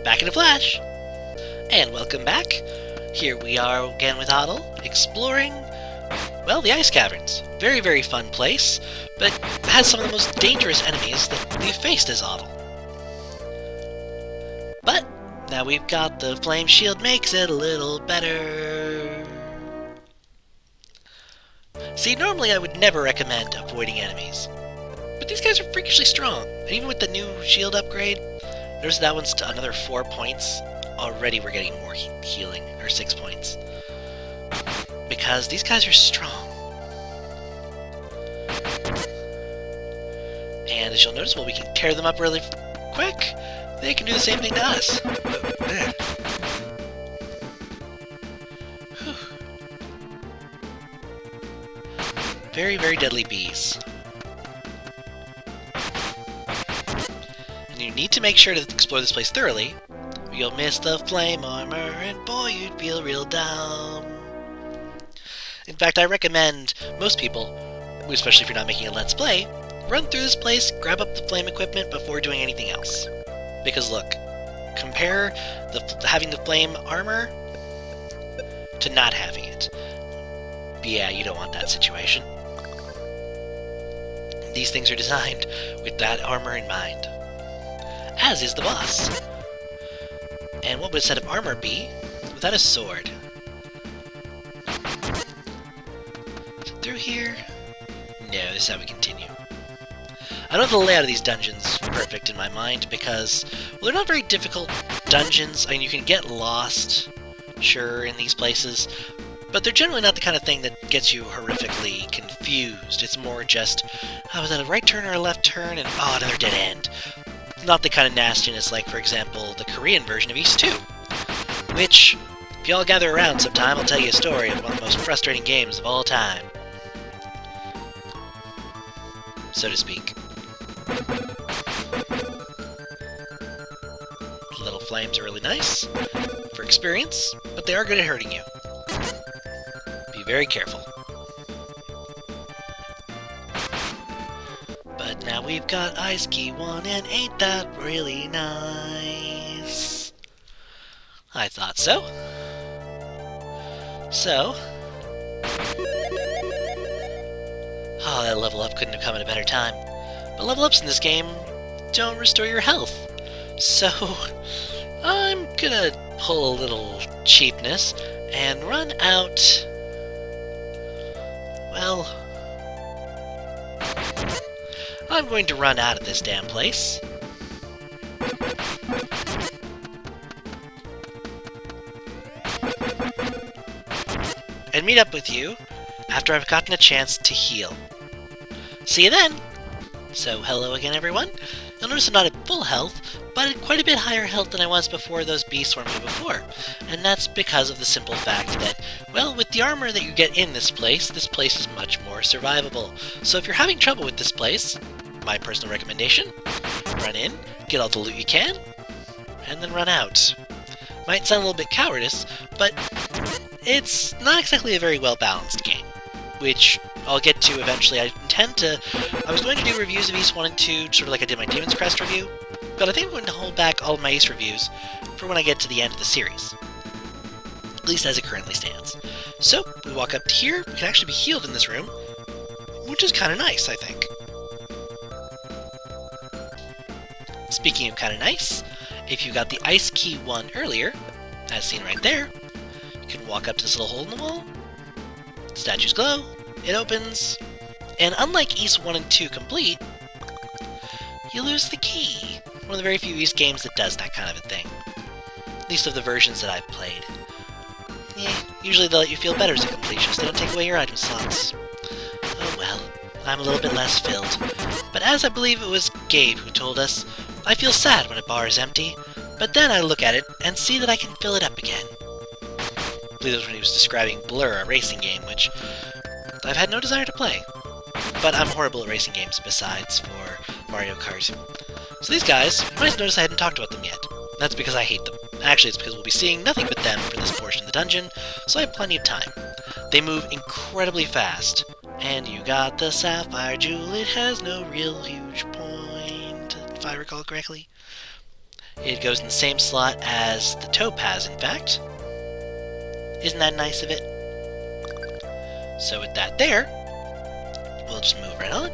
back in a flash! And welcome back. Here we are again with Otto, exploring, well, the Ice Caverns. Very, very fun place, but has some of the most dangerous enemies that we've faced as Otto. But now we've got the Flame Shield, makes it a little better. See, normally I would never recommend avoiding enemies, but these guys are freakishly strong. And even with the new shield upgrade, notice that one's to another 4 points. Already we're getting more healing, or 6 points. Because these guys are strong. And as you'll notice, while we can tear them up really quick, they can do the same thing to us. Very, very deadly bees. And you need to make sure to explore this place thoroughly. You'll miss the flame armor, and boy, you'd feel real dumb. In fact, I recommend most people, especially if you're not making a Let's Play, run through this place, grab up the flame equipment before doing anything else. Because look, compare having the flame armor to not having it. But yeah, you don't want that situation. These things are designed with that armor in mind. As is the boss. And what would a set of armor be without a sword? Is it through here? No, this is how we continue. I don't have the layout of these dungeons perfect in my mind because, well, they're not very difficult dungeons. I mean, you can get lost, sure, in these places, but they're generally not the kind of thing that gets you horrifically confused. It's more just, oh, was that a right turn or a left turn? And, oh, another dead end. Not the kind of nastiness like, for example, the Korean version of Ys 2. Which, if y'all gather around sometime, I'll tell you a story of one of the most frustrating games of all time. So to speak. The little flames are really nice for experience, but they are good at hurting you. Be very careful. But now we've got Ice Key 1, and ain't that really nice? I thought so. So... oh, that level up couldn't have come at a better time. But level ups in this game don't restore your health. So, I'm gonna pull a little cheapness and run out... well... I'm going to run out of this damn place. And meet up with you after I've gotten a chance to heal. See you then! So, hello again, everyone. You'll notice I'm not at full health, but at quite a bit higher health than I was before those bees swarmed me before. And that's because of the simple fact that, well, with the armor that you get in this place is much more survivable. So if you're having trouble with this place, my personal recommendation, run in, get all the loot you can, and then run out. Might sound a little bit cowardice, but it's not exactly a very well-balanced game, which I'll get to eventually. I was going to do reviews of Ys 1 and 2, sort of like I did my Demon's Crest review, but I think I'm going to hold back all of my Ys reviews for when I get to the end of the series. At least as it currently stands. So, we walk up to here, we can actually be healed in this room, which is kind of nice, I think. Speaking of kind of nice, if you got the Ice Key 1 earlier, as seen right there, you can walk up to this little hole in the wall, statues glow, it opens, and unlike Ys 1 and 2 complete, you lose the key. One of the very few Ys games that does that kind of a thing. At least of the versions that I've played. Usually they'll let you feel better as a completionist, they don't take away your item slots. Oh well, I'm a little bit less filled. But as I believe it was Gabe who told us, I feel sad when a bar is empty, but then I look at it and see that I can fill it up again. I believe that was when he was describing Blur, a racing game, which I've had no desire to play. But I'm horrible at racing games besides for Mario Kart. So these guys, you might notice I hadn't talked about them yet. That's because I hate them. Actually, it's because we'll be seeing nothing but them for this portion of the dungeon, so I have plenty of time. They move incredibly fast, and you got the Sapphire Jewel. It has no real huge point, if I recall correctly. It goes in the same slot as the topaz, in fact. Isn't that nice of it? So with that there, we'll just move right on.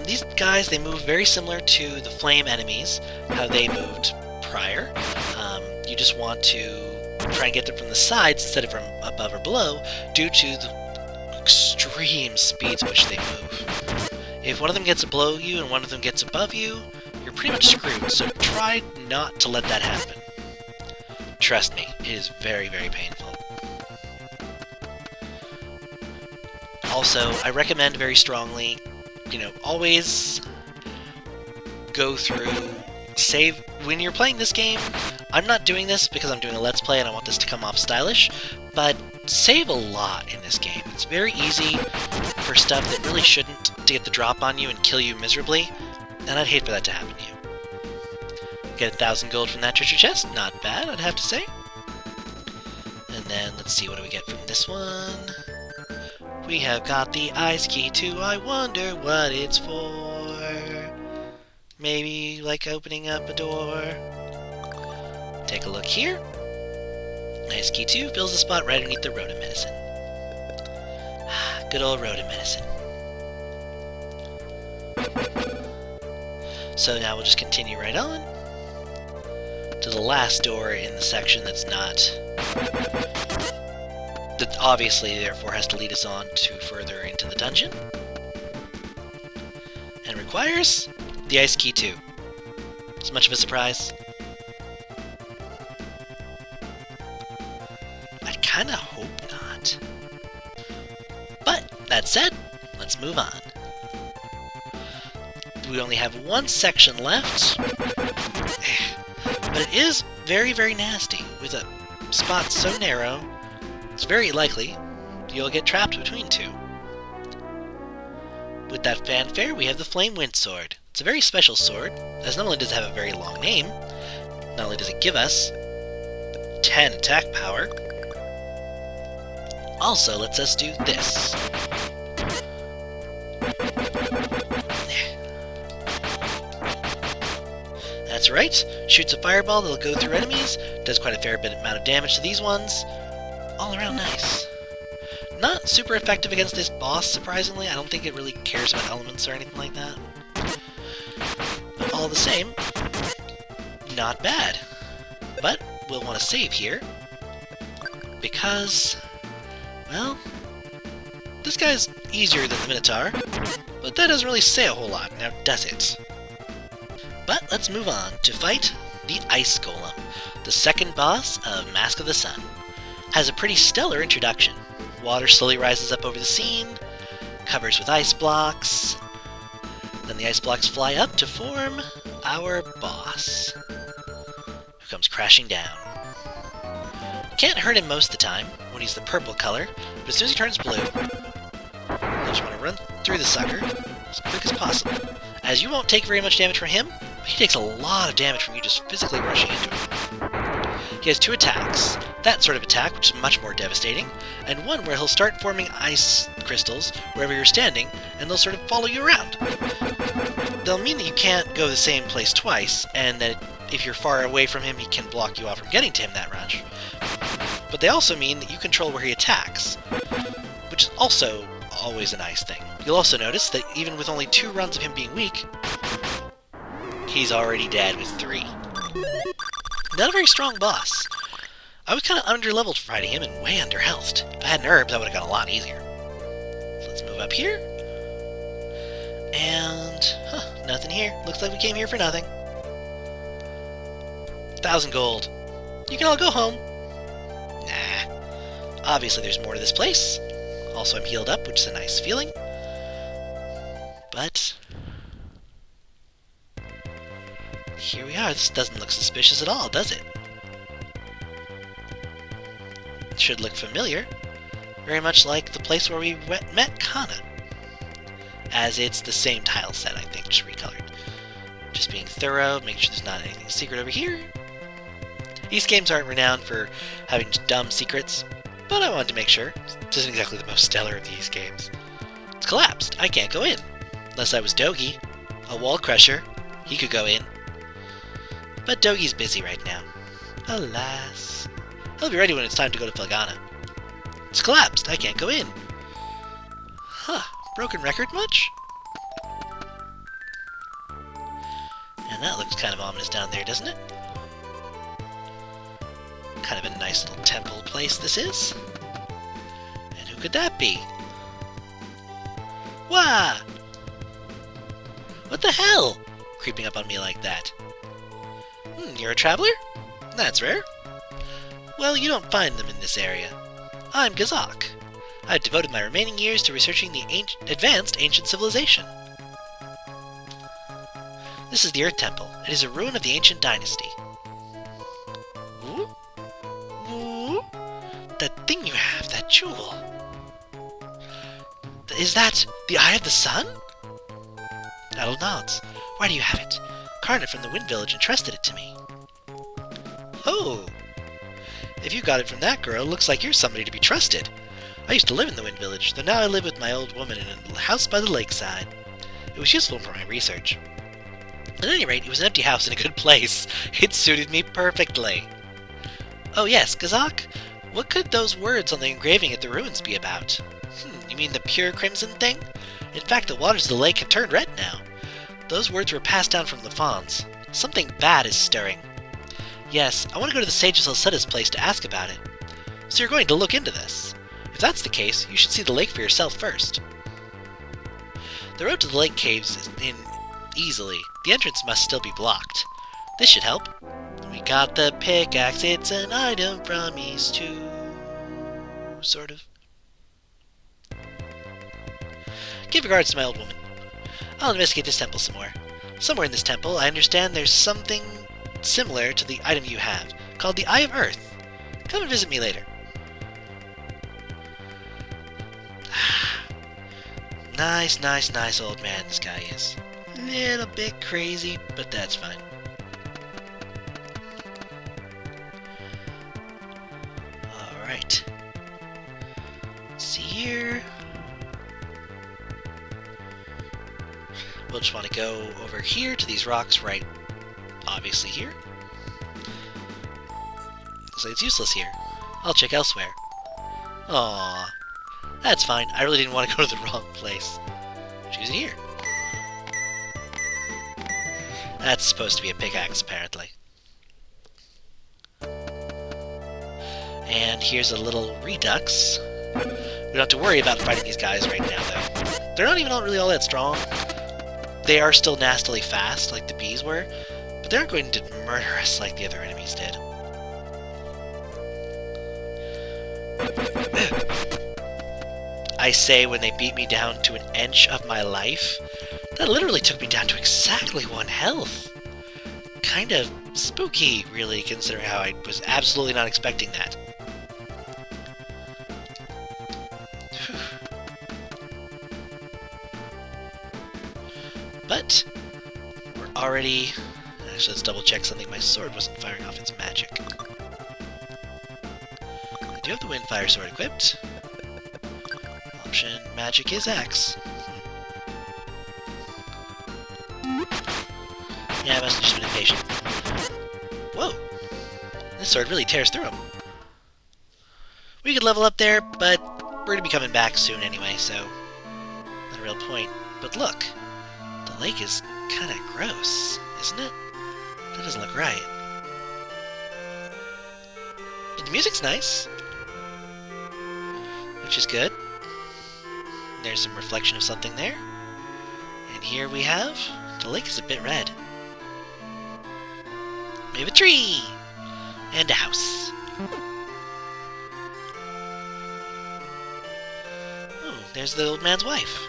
These guys, they move very similar to the flame enemies, how they moved prior. You just want to try and get them from the sides instead of from above or below, due to the extreme speeds at which they move. If one of them gets below you and one of them gets above you, you're pretty much screwed, so try not to let that happen. Trust me, it is very, very painful. Also, I recommend very strongly, always go through, save. When you're playing this game, I'm not doing this because I'm doing a Let's Play and I want this to come off stylish, but save a lot in this game. It's very easy for stuff that really shouldn't to get the drop on you and kill you miserably, and I'd hate for that to happen to you. Get 1,000 gold from that treasure chest, not bad, I'd have to say. And then, let's see, what do we get from this one? We have got the ice key too, I wonder what it's for. Maybe like opening up a door. Take a look here. Ice key 2 fills the spot right underneath the rodent medicine. Good old rodent medicine. So now we'll just continue right on to the last door in the section that's not... that obviously, therefore, has to lead us on to further into the dungeon. And requires the Ice Key 2. It's much of a surprise. I kinda hope not. But, that said, let's move on. We only have one section left, but it is very, very nasty. With a spot so narrow, it's very likely you'll get trapped between two. With that fanfare, we have the Flame Wind Sword. It's a very special sword, as not only does it have a very long name, not only does it give us 10 attack power, also lets us do this. That's right, shoots a fireball that'll go through enemies, does quite a fair amount of damage to these ones. All around nice. Not super effective against this boss, surprisingly. I don't think it really cares about elements or anything like that. But all the same, not bad. But we'll want to save here, because, well, this guy's easier than the Minotaur, but that doesn't really say a whole lot, now does it? But let's move on to fight the Ice Golem, the second boss of Mask of the Sun. Has a pretty stellar introduction. Water slowly rises up over the scene, covers with ice blocks, then the ice blocks fly up to form our boss, who comes crashing down. Can't hurt him most of the time, when he's the purple color, but as soon as he turns blue, I just want to run through the sucker as quick as possible, as you won't take very much damage from him, but he takes a lot of damage from you just physically rushing into him. He has two attacks. That sort of attack, which is much more devastating, and one where he'll start forming ice crystals wherever you're standing, and they'll sort of follow you around. They'll mean that you can't go the same place twice, and that if you're far away from him, he can block you off from getting to him that rush. But they also mean that you control where he attacks, which is also always a nice thing. You'll also notice that even with only 2 runs of him being weak, he's already dead with 3. Not a very strong boss. I was kind of under-leveled for fighting him and way under-healthed. If I had herbs, I would have gone a lot easier. So let's move up here. And, nothing here. Looks like we came here for nothing. 1,000 gold. You can all go home. Nah. Obviously there's more to this place. Also I'm healed up, which is a nice feeling. But here we are. This doesn't look suspicious at all, does it? It should look familiar. Very much like the place where we met Kana. As it's the same tile set, I think, just recolored. Just being thorough, making sure there's not anything secret over here. These games aren't renowned for having dumb secrets, but I wanted to make sure. This isn't exactly the most stellar of these games. It's collapsed. I can't go in. Unless I was Dogi, a wall crusher. He could go in. But Dogi's busy right now. Alas. He'll be ready when it's time to go to Felghana. It's collapsed. I can't go in. Huh. Broken record much? And that looks kind of ominous down there, doesn't it? Kind of a nice little temple place this is. And who could that be? Wah! What the hell? Creeping up on me like that. You're a traveler? That's rare. Well, you don't find them in this area. I'm Gazak. I've devoted my remaining years to researching the advanced ancient civilization. This is the Earth Temple. It is a ruin of the ancient dynasty. Ooh? Ooh? That thing you have, that jewel. Is that the Eye of the Sun? Adel nods. Why do you have it? Karna from the Wind Village entrusted it to me. Oh! If you got it from that girl, looks like you're somebody to be trusted. I used to live in the Wind Village, though now I live with my old woman in a house by the lakeside. It was useful for my research. At any rate, it was an empty house in a good place. It suited me perfectly. Oh yes, Gazak? What could those words on the engraving at the ruins be about? You mean the pure crimson thing? In fact, the waters of the lake have turned red now. Those words were passed down from the Fauns. Something bad is stirring. Yes, I want to go to the sages Alcetta's place to ask about it. So you're going to look into this. If that's the case, you should see the lake for yourself first. The road to the lake caves is in easily. The entrance must still be blocked. This should help. We got the pickaxe, it's an item from East 2. Sort of. Give regards to my old woman. I'll investigate this temple some more. Somewhere in this temple, I understand there's something similar to the item you have, called the Eye of Earth. Come and visit me later. Nice old man this guy is. Little bit crazy, but that's fine. Alright. Let's see here. We'll just want to go over here to these rocks right, obviously here. Looks like it's useless here. I'll check elsewhere. Aww. That's fine. I really didn't want to go to the wrong place. Choose it here. That's supposed to be a pickaxe, apparently. And here's a little redux. We don't have to worry about fighting these guys right now, though. They're not even really all that strong. They are still nastily fast, like the bees were, but they aren't going to murder us like the other enemies did. I say when they beat me down to an inch of my life, that literally took me down to exactly 1 health. Kind of spooky, really, considering how I was absolutely not expecting that. But we're already... Actually, let's double check something. My sword wasn't firing off its magic. I do have the Windfire sword equipped. Option, magic is X. Yeah, I must have just been impatient. Whoa! This sword really tears through him. We could level up there, but we're going to be coming back soon anyway, so... not a real point. But look! The lake is kind of gross, isn't it? That doesn't look right. But the music's nice. Which is good. There's some reflection of something there. And here we have... the lake is a bit red. We have a tree! And a house. Oh, there's the old man's wife.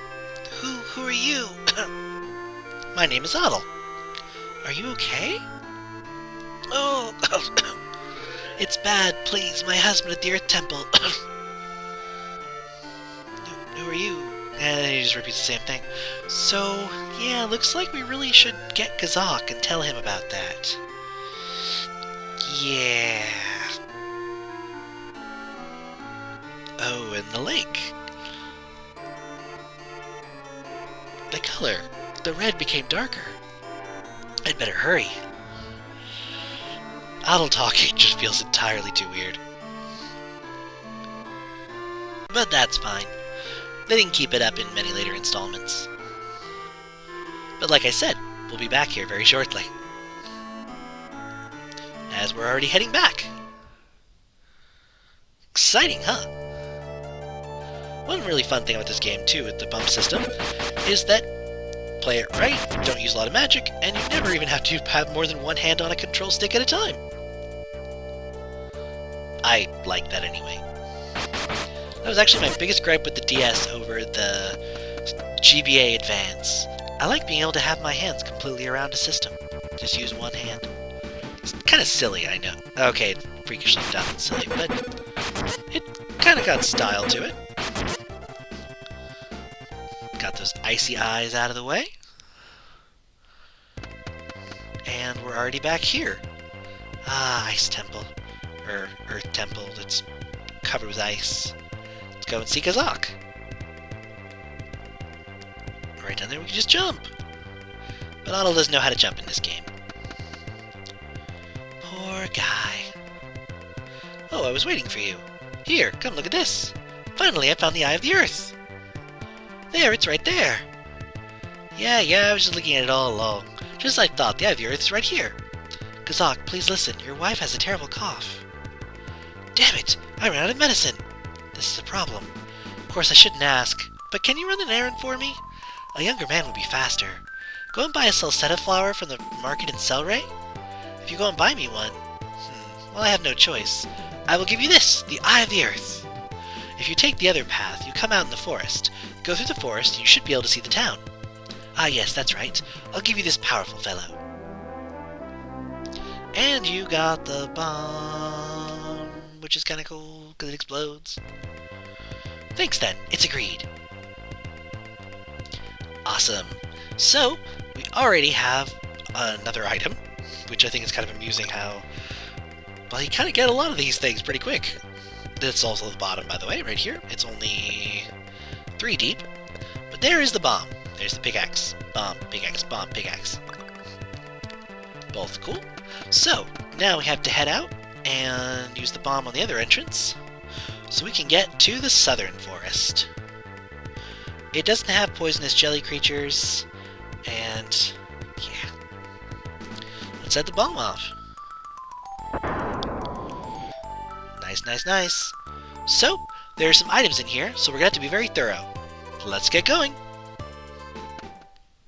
Who are you? My name is Adel. Are you okay? Oh, it's bad, please. My husband at the Earth Temple. Who are you? And he just repeats the same thing. So, yeah, looks like we really should get Gazak and tell him about that. Yeah. Oh, and the lake. The color. The red became darker. I'd better hurry. Idle talking just feels entirely too weird. But that's fine. They didn't keep it up in many later installments. But like I said, we'll be back here very shortly. As we're already heading back. Exciting, huh? One really fun thing about this game, too, with the bump system, is that play it right, don't use a lot of magic, and you never even have to have more than one hand on a control stick at a time. I like that anyway. That was actually my biggest gripe with the DS over the GBA Advance. I like being able to have my hands completely around a system. Just use one hand. It's kind of silly, I know. Okay, it's freakishly dumb and silly, but it kind of got style to it. Got those icy eyes out of the way. And we're already back here. Ah, Ice Temple. Or Earth Temple that's covered with ice. Let's go and see Kazak. Right down there we can just jump. But Otto doesn't know how to jump in this game. Poor guy. Oh, I was waiting for you. Here, come look at this. Finally, I found the Eye of the Earth. There, it's right there. Yeah, I was just looking at it all along. Just as I thought, the Eye of the Earth is right here. Kazak, please listen. Your wife has a terrible cough. Damn it! I ran out of medicine. This is a problem. Of course, I shouldn't ask, but can you run an errand for me? A younger man would be faster. Go and buy a salsetta flower from the market in Selray? If you go and buy me one... well, I have no choice. I will give you this, the Eye of the Earth. If you take the other path, you come out in the forest. Go through the forest, and you should be able to see the town. Ah, yes, that's right. I'll give you this powerful fellow. And you got the bomb, which is kind of cool, because it explodes. Thanks, then. It's agreed. Awesome. So, we already have another item, which I think is kind of amusing how... well, you kind of get a lot of these things pretty quick. That's also the bottom, by the way, right here. It's only 3 deep. But there is the bomb. There's the pickaxe. Bomb, pickaxe, bomb, pickaxe. Both cool. So, now we have to head out and use the bomb on the other entrance so we can get to the southern forest. It doesn't have poisonous jelly creatures, and yeah. Let's set the bomb off. Nice. So, there are some items in here, so we're going to have to be very thorough. Let's get going!